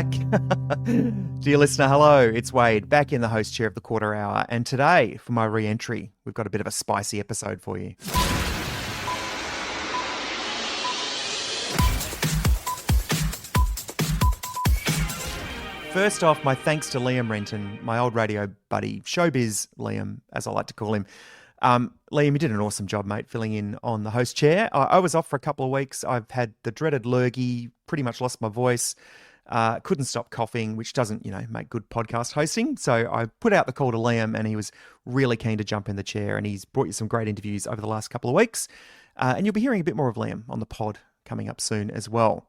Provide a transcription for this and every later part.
back. Dear listener, hello. It's Wade, back in the host chair of the quarter hour. And today, for my re-entry, we've got a bit of a spicy episode for you. First off, my thanks to Liam Renton, my old radio buddy, showbiz Liam, as I like to call him. Liam, you did an awesome job, mate, filling in on the host chair. I was off for a couple of weeks. I've had the dreaded lurgy, pretty much lost my voice, couldn't stop coughing, which doesn't, make good podcast hosting. So I put out the call to Liam and he was really keen to jump in the chair, and he's brought you some great interviews over the last couple of weeks. And you'll be hearing a bit more of Liam on the pod coming up soon as well.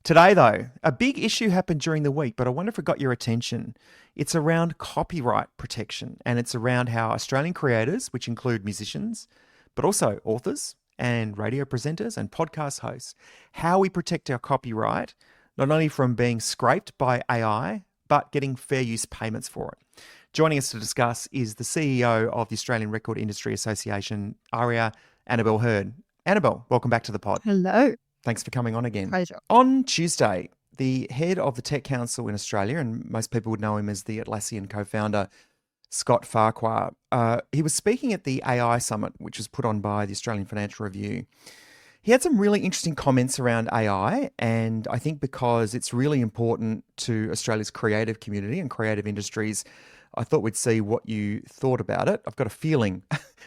Today, though, a big issue happened during the week, but I wonder if it got your attention. It's around copyright protection, and it's around how Australian creators, which include musicians, but also authors and radio presenters and podcast hosts, how we protect our copyright, not only from being scraped by AI, but getting fair use payments for it. Joining us to discuss is the CEO of the Australian Record Industry Association, ARIA, Annabelle Herd. Annabelle, welcome back to the pod. Hello. Thanks for coming on again. Pleasure. On Tuesday, the head of the Tech Council in Australia, and most people would know him as the Atlassian co-founder, Scott Farquhar, he was speaking at the AI Summit, which was put on by the Australian Financial Review. He had some really interesting comments around AI, and I think because it's really important to Australia's creative community and creative industries, I thought we'd see what you thought about it. I've got a feeling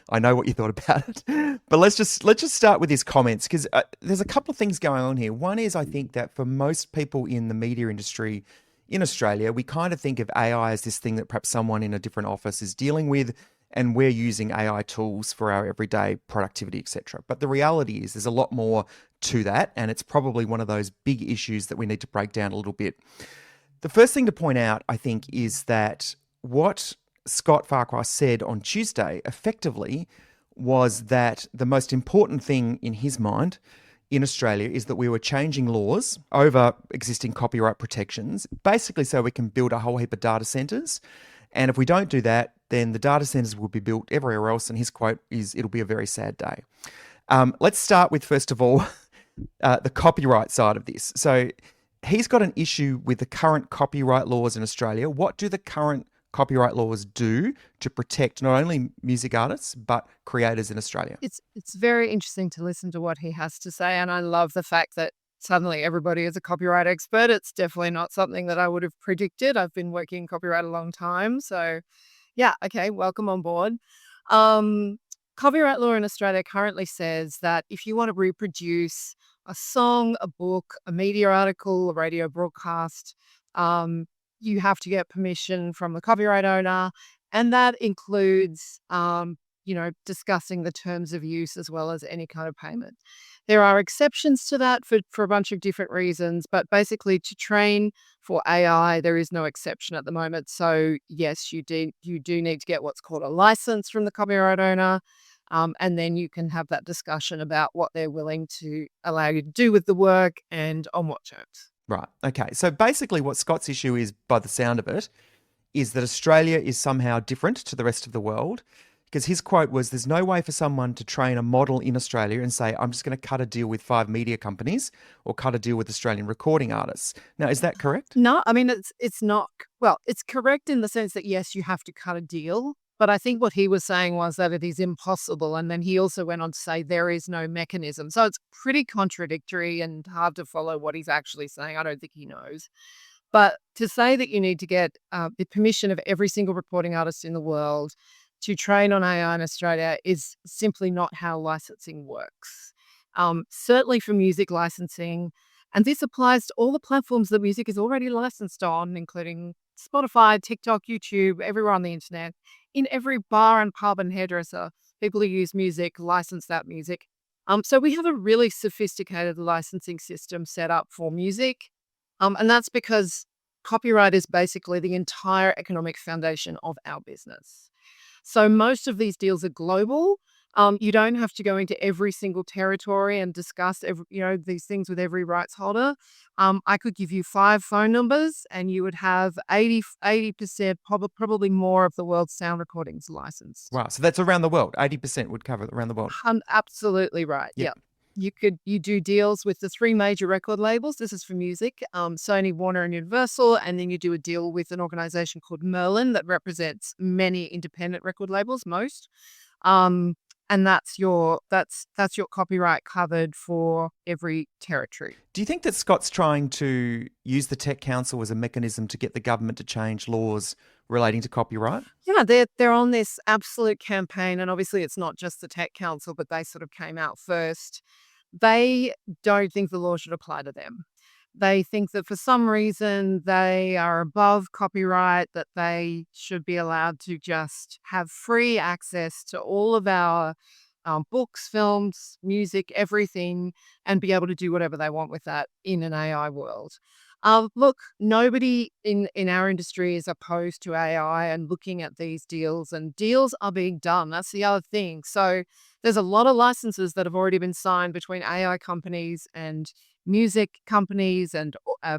I know what you thought about it. But let's just start with his comments, because there's a couple of things going on here. One is, I think that for most people in the media industry in Australia, we kind of think of AI as this thing that perhaps someone in a different office is dealing with, and we're using AI tools for our everyday productivity, etc. But the reality is there's a lot more to that, and it's probably one of those big issues that we need to break down a little bit. The first thing to point out, I think, is that what Scott Farquhar said on Tuesday effectively was that the most important thing in his mind in Australia is that we were changing laws over existing copyright protections, basically so we can build a whole heap of data centres. And if we don't do that, then the data centres will be built everywhere else. And his quote is, "It'll be a very sad day." Let's start with, first of all, the copyright side of this. So he's got an issue with the current copyright laws in Australia. What do the current copyright laws do to protect not only music artists, but creators in Australia? It's very interesting to listen to what he has to say. And I love the fact that suddenly everybody is a copyright expert. It's definitely not something that I would have predicted. I've been working in copyright a long time. So yeah, okay, welcome on board. Copyright law in Australia currently says that if you want to reproduce a song, a book, a media article, a radio broadcast, you have to get permission from the copyright owner, and that includes, discussing the terms of use as well as any kind of payment. There are exceptions to that for a bunch of different reasons, but basically to train for AI, there is no exception at the moment. So yes, you do need to get what's called a license from the copyright owner, and then you can have that discussion about what they're willing to allow you to do with the work and on what terms. Right. Okay. So basically what Scott's issue is, by the sound of it, is that Australia is somehow different to the rest of the world, because his quote was, "There's no way for someone to train a model in Australia and say, I'm just going to cut a deal with 5 media companies or cut a deal with Australian recording artists." Now, is that correct? No, I mean, it's not. Well, it's correct in the sense that, yes, you have to cut a deal. But I think what he was saying was that it is impossible. And then he also went on to say there is no mechanism. So it's pretty contradictory and hard to follow what he's actually saying. I don't think he knows. But to say that you need to get the permission of every single recording artist in the world to train on AI in Australia is simply not how licensing works. Certainly for music licensing, and this applies to all the platforms that music is already licensed on, including Spotify, TikTok, YouTube, everywhere on the internet. In every bar and pub and hairdresser, people who use music license that music. So we have a really sophisticated licensing system set up for music. And that's because copyright is basically the entire economic foundation of our business. So most of these deals are global. You don't have to go into every single territory and discuss these things with every rights holder. I could give you 5 phone numbers and you would have 80%, probably more of the world's sound recordings licensed. Wow. So that's around the world. 80% would cover it around the world. Absolutely right. Yeah. You do deals with the three major record labels. This is for music, Sony, Warner, and Universal, and then you do a deal with an organization called Merlin that represents many independent record labels, most. Um, and that's your copyright covered for every territory. Do you think that Scott's trying to use the Tech Council as a mechanism to get the government to change laws relating to copyright? Yeah, they're on this absolute campaign, and obviously it's not just the Tech Council, but they sort of came out first. They don't think the law should apply to them. They think that for some reason they are above copyright, that they should be allowed to just have free access to all of our books, films, music, everything, and be able to do whatever they want with that in an AI world. Look, nobody in our industry is opposed to AI and looking at these deals, and deals are being done. That's the other thing. So there's a lot of licenses that have already been signed between AI companies and music companies and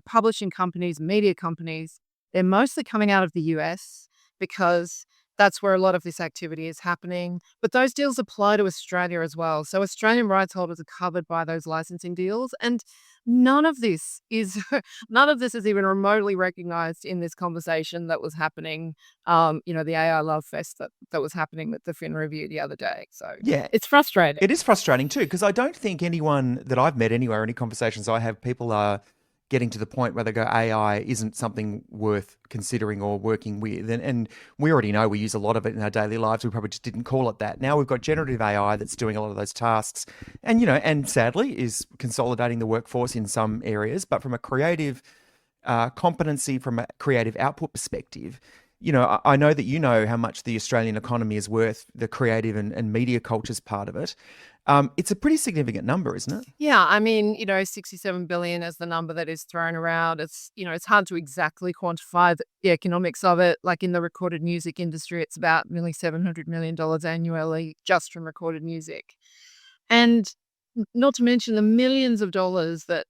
publishing companies, media companies. They're mostly coming out of the US because that's where a lot of this activity is happening. But those deals apply to Australia as well. So Australian rights holders are covered by those licensing deals. And none of this is none of this is even remotely recognized in this conversation that was happening, the AI Love Fest that was happening with the Fin Review the other day. So Yeah, it's frustrating. it is frustrating too, because I don't think anyone that I've met anywhere, any conversations I have, people are getting to the point where they go, AI isn't something worth considering or working with. And we already know we use a lot of it in our daily lives. We probably just didn't call it that. Now we've got generative AI that's doing a lot of those tasks and, and sadly is consolidating the workforce in some areas. But from a creative competency, from a creative output perspective, I know that you know how much the Australian economy is worth, the creative and media culture's part of it. It's a pretty significant number, isn't it? Yeah, I mean, 67 billion is the number that is thrown around. It's hard to exactly quantify the economics of it. Like in the recorded music industry, it's about nearly $700 million annually just from recorded music. And not to mention the millions of dollars that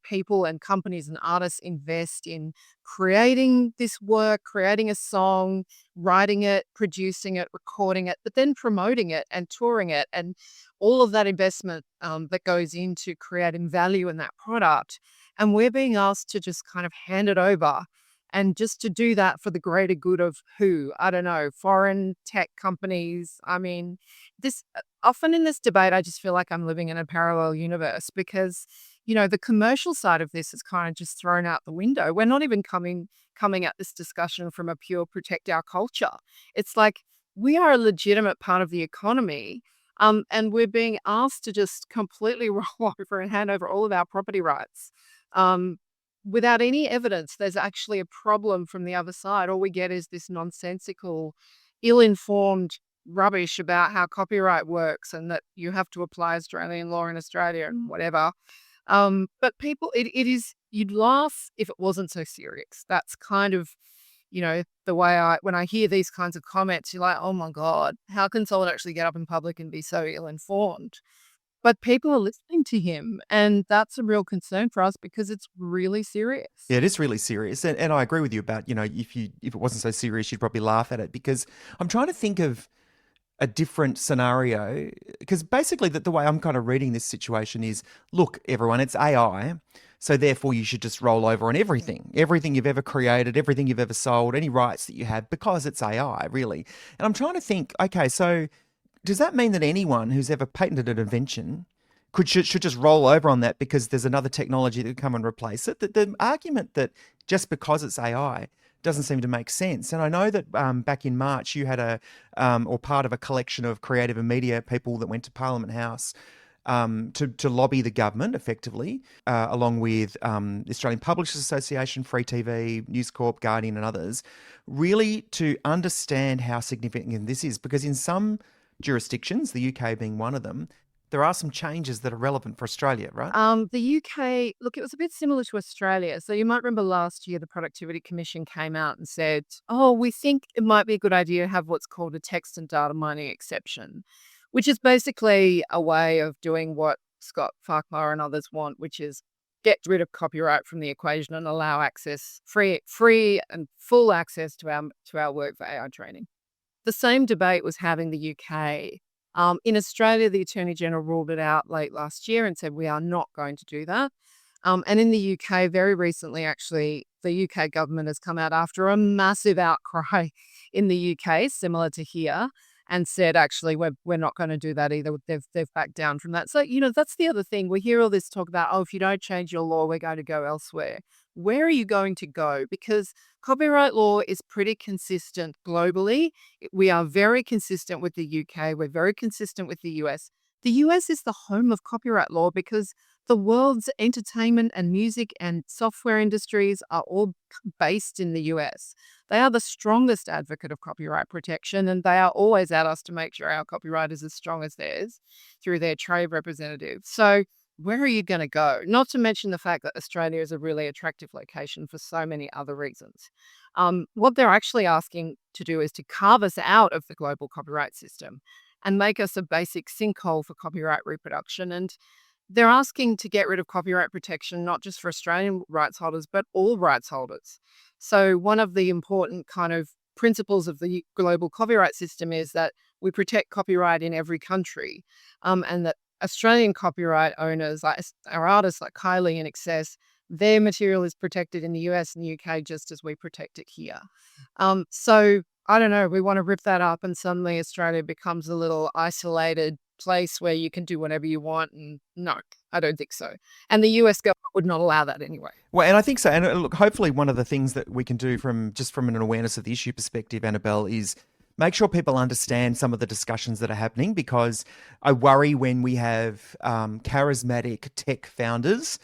people and companies and artists invest in creating this work, creating a song, writing it, producing it, recording it, but then promoting it and touring it, and all of that investment that goes into creating value in that product. And we're being asked to just kind of hand it over. And just to do that for the greater good of who? I don't know, foreign tech companies. I mean, this often in this debate, I just feel like I'm living in a parallel universe because, the commercial side of this is kind of just thrown out the window. We're not even coming at this discussion from a pure protect our culture. It's like we are a legitimate part of the economy. And we're being asked to just completely roll over and hand over all of our property rights. Without any evidence, there's actually a problem from the other side. All we get is this nonsensical, ill-informed rubbish about how copyright works and that you have to apply Australian law in Australia and whatever. But people, it is, you'd laugh if it wasn't so serious. That's kind of, the way when I hear these kinds of comments, you're like, oh my God, how can someone actually get up in public and be so ill-informed? But people are listening to him, and that's a real concern for us because it's really serious. Yeah, it is really serious. And I agree with you about, if it wasn't so serious, you'd probably laugh at it, because I'm trying to think of a different scenario, because basically the way I'm kind of reading this situation is, look, everyone, it's AI. So therefore you should just roll over on everything you've ever created, everything you've ever sold, any rights that you have, because it's AI, really. And I'm trying to think, okay, so does that mean that anyone who's ever patented an invention should just roll over on that because there's another technology that could come and replace it? The argument that just because it's AI doesn't seem to make sense. And I know that back in March you had or part of a collection of creative and media people that went to Parliament House to lobby the government effectively, along with the Australian Publishers Association, Free TV, News Corp, Guardian and others, really to understand how significant this is. Because in some jurisdictions, the UK being one of them, there are some changes that are relevant for Australia, right? The UK, look, it was a bit similar to Australia. So you might remember last year, the Productivity Commission came out and said, oh, we think it might be a good idea to have what's called a text and data mining exception, which is basically a way of doing what Scott Farquhar and others want, which is get rid of copyright from the equation and allow access, free and full access to our work for AI training. The same debate was having the UK In Australia, the Attorney General ruled it out late last year and said we are not going to do that. And in the UK, very recently, actually, the UK government has come out after a massive outcry in the UK, similar to here, and said, actually, we're not going to do that either. They've backed down from that. So, that's the other thing. We hear all this talk about, oh, if you don't change your law, we're going to go elsewhere. Where are you going to go? Because copyright law is pretty consistent globally. We are very consistent with the UK. We're very consistent with the US. The US is the home of copyright law because the world's entertainment and music and software industries are all based in the US. They are the strongest advocate of copyright protection, and they are always at us to make sure our copyright is as strong as theirs through their trade representatives. So, where are you going to go? Not to mention the fact that Australia is a really attractive location for so many other reasons. What they're actually asking to do is to carve us out of the global copyright system and make us a basic sinkhole for copyright reproduction. And they're asking to get rid of copyright protection, not just for Australian rights holders, but all rights holders. So, one of the important kind of principles of the global copyright system is that we protect copyright in every country, and that Australian copyright owners, like our artists like Kylie and Excess, their material is protected in the US and the UK just as we protect it here. So, I don't know, we want to rip that up and suddenly Australia becomes a little isolated place where you can do whatever you want. And no, I don't think so. And the US government would not allow that anyway. Well, and I think so. And look, hopefully one of the things that we can do from an awareness of the issue perspective, Annabelle, is make sure people understand some of the discussions that are happening, because I worry when we have charismatic tech founders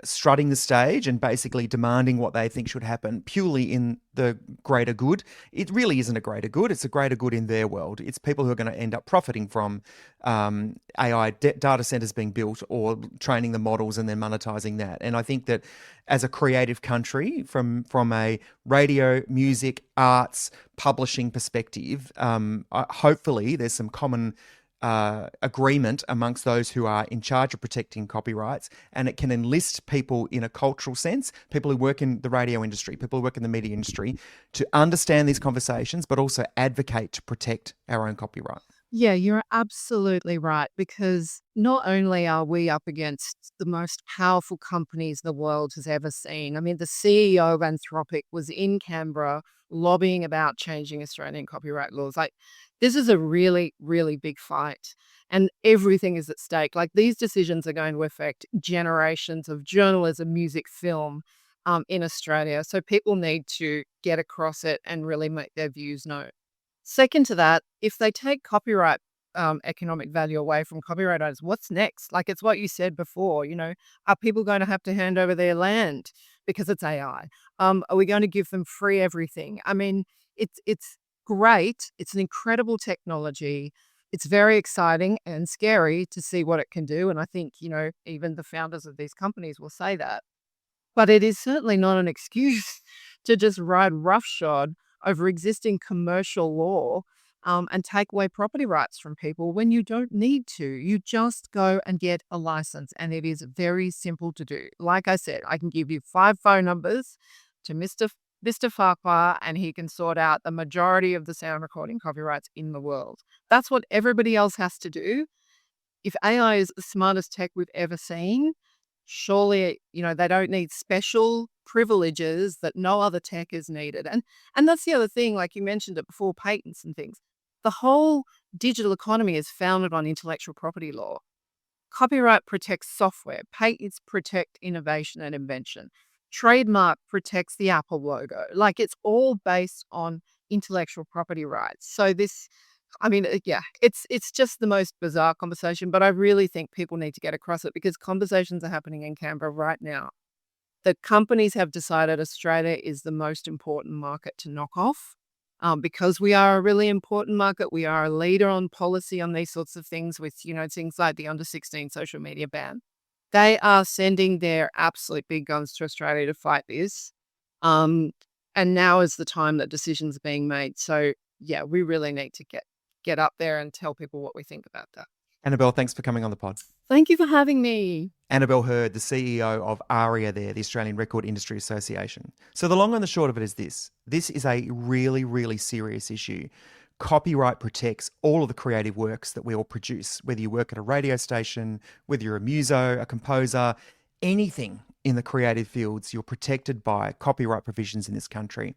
strutting the stage and basically demanding what they think should happen purely in the greater good. It really isn't a greater good. It's a greater good in their world. It's people who are going to end up profiting from AI data centers being built or training the models and then monetizing that. And I think that as a creative country, from a radio, music, arts, publishing perspective, hopefully there's some common agreement amongst those who are in charge of protecting copyrights, and it can enlist people in a cultural sense, people who work in the radio industry, people who work in the media industry, to understand these conversations, but also advocate to protect our own copyright. Yeah, you're absolutely right, because not only are we up against the most powerful companies the world has ever seen. I mean, the CEO of Anthropic was in Canberra lobbying about changing Australian copyright laws. Like, this is a really, really big fight, and everything is at stake. Like, these decisions are going to affect generations of journalism, music, film in Australia. So people need to get across it and really make their views known. Second to that, if they take copyright economic value away from copyright owners, what's next? Like, it's what you said before, are people going to have to hand over their land because it's AI? Are we going to give them free everything? I mean, it's great. It's an incredible technology. It's very exciting and scary to see what it can do. And I think, even the founders of these companies will say that. But it is certainly not an excuse to just ride roughshod over existing commercial law and take away property rights from people when you don't need to. You just go and get a license, and it is very simple to do. Like I said, I can give you 5 phone numbers to Mr. Farquhar, and he can sort out the majority of the sound recording copyrights in the world. That's what everybody else has to do. If AI is the smartest tech we've ever seen, surely, they don't need special privileges that no other tech is needed. And that's the other thing, like you mentioned it before, patents and things. The whole digital economy is founded on intellectual property law. Copyright protects software. Patents protect innovation and invention. Trademark protects the Apple logo. Like, it's all based on intellectual property rights. So yeah, it's just the most bizarre conversation, but I really think people need to get across it because conversations are happening in Canberra right now. The companies have decided Australia is the most important market to knock off. Because we are a really important market. We are a leader on policy on these sorts of things with, things like the under 16 social media ban. They are sending their absolute big guns to Australia to fight this. And now is the time that decisions are being made. So yeah, we really need to get up there and tell people what we think about that. Annabelle, thanks for coming on the pod. Thank you for having me. Annabelle Herd, the CEO of ARIA there, the Australian Record Industry Association. So the long and the short of it is this. This is a really, really serious issue. copyright protects all of the creative works that we all produce, whether you work at a radio station, whether you're a muso, a composer, anything in the creative fields, you're protected by copyright provisions in this country.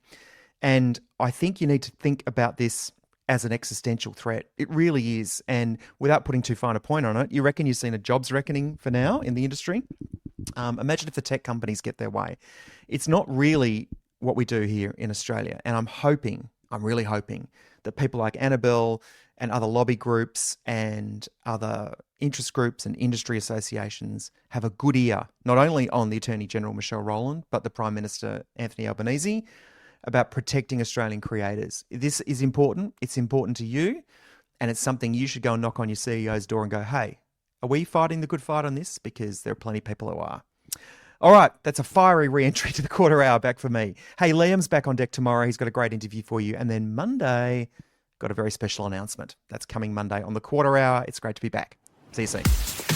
And I think you need to think about this as an existential threat. It really is. And without putting too fine a point on it, you reckon you've seen a jobs reckoning for now in the industry? Imagine if the tech companies get their way. It's not really what we do here in Australia. And I'm really hoping that people like Annabelle and other lobby groups and other interest groups and industry associations have a good ear, not only on the Attorney General Michelle Rowland, but the Prime Minister Anthony Albanese, about protecting Australian creators. This is important. It's important to you. And it's something you should go and knock on your CEO's door and go, hey, are we fighting the good fight on this? Because there are plenty of people who are. All right, that's a fiery re-entry to the quarter hour back for me. Hey, Liam's back on deck tomorrow. He's got a great interview for you. And then Monday, got a very special announcement. That's coming Monday on the quarter hour. It's great to be back. See you soon.